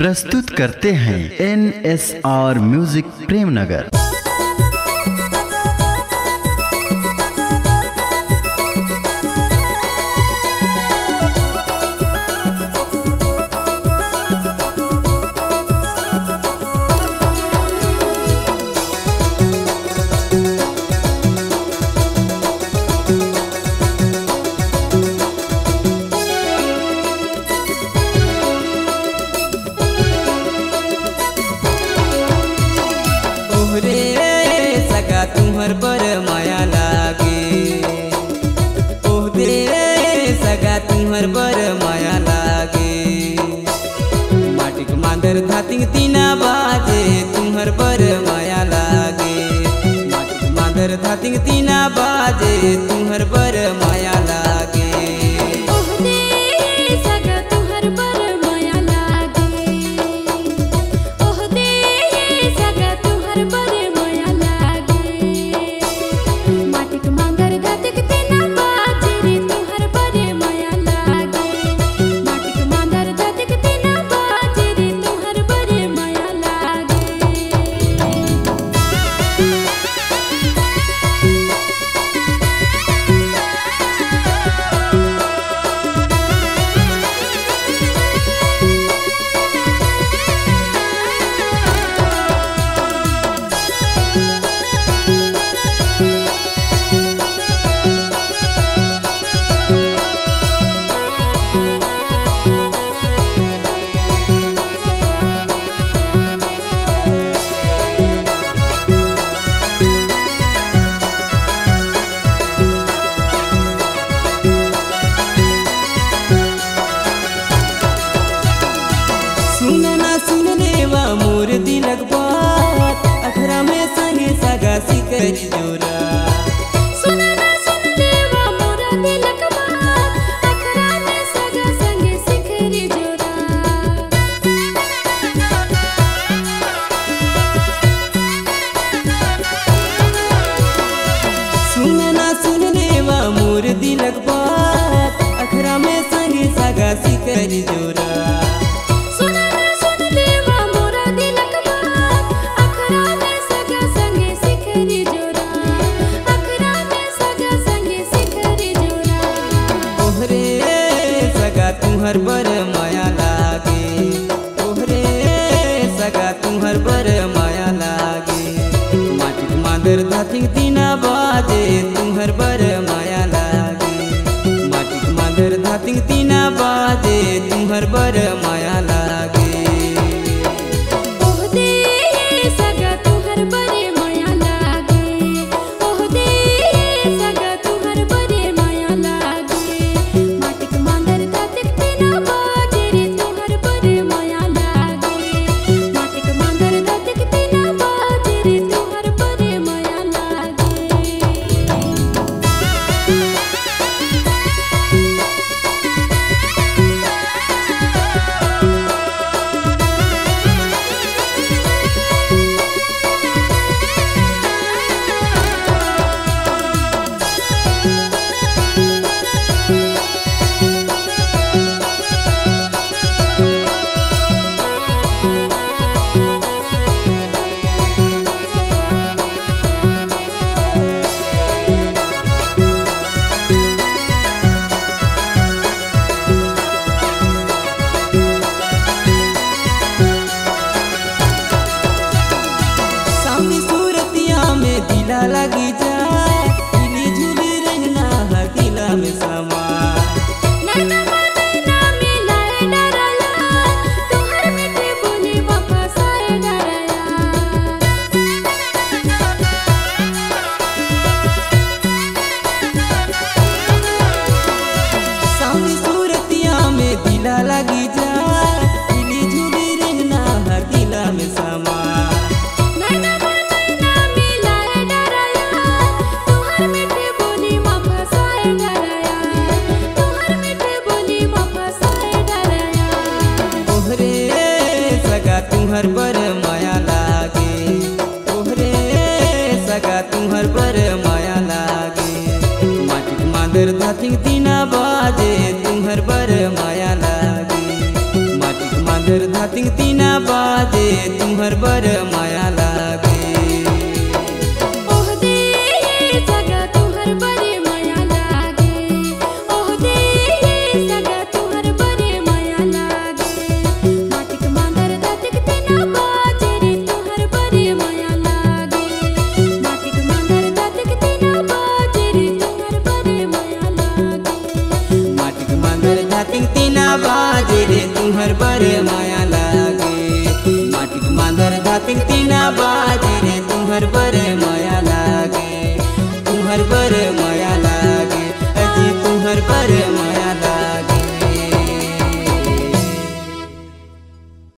प्रस्तुत करते हैं NSR म्यूजिक प्रेमनगर। सगा तुम्हर पर माया लागे, ओह दे सगा तुम्हर पर माया लागे। माटिक मांदर धातिंग तीना बाजे तुम्हर पर माया लागे, माटिक मांदर धातिंग तीना बाजे तुम्हर पर माया लागे। मोर दिलक बात अखरा में संगे सगा सिकर जोरा, सुना ना सुन लेवा मोर दिलक बात अखरा में सगा संगे सिकर जोरा। सुना ना सुन लेवा मोर दिलक बात अखरा में संगे सगा सिकर जोरा। तुम्हर बर माया लागे, तोहरे सगा तुम्हर बर माया लागे। माटिक मांदर धातिंग तीना बाजे तुम्हर बर माया लागे, माटिक मांदर धातिंग तीना बाजे तुम्हर बर माया लागे। लगी जाए झूली झूली रंगना हकीला में समा, नैना नैना मिलाए डराया तुम्हार मीठे बोली वापस आए डराया। सामने सूरतिया में दिला लगी जाए झूली झूली रंगना हकीला में समा। तुम्हर पर माया लागे, तोहरे सगा तुम्हर पर माया लागे। माटिक मांदर धातिंग तीना बाजे तुम्हर पर माया लागे, माटिक मादर धातिंग तीना बाजे तुम्हर बर माया लागे। ओह दे सगा तुहर बरे माया लागे, ओह दे सगा तुहर बरे माया लागे। माटिक मांदर धातिक तीना बाजे रे तुहर बरे माया लागे, माटिक मांदर धातिक तीना बाजे रे तुहर बरे माया लागे। माटिक मांदर धातिंग तीना बाजे रे तुम्हर बर माया लागे, माटिक मांदर धातिंग तीना बाजे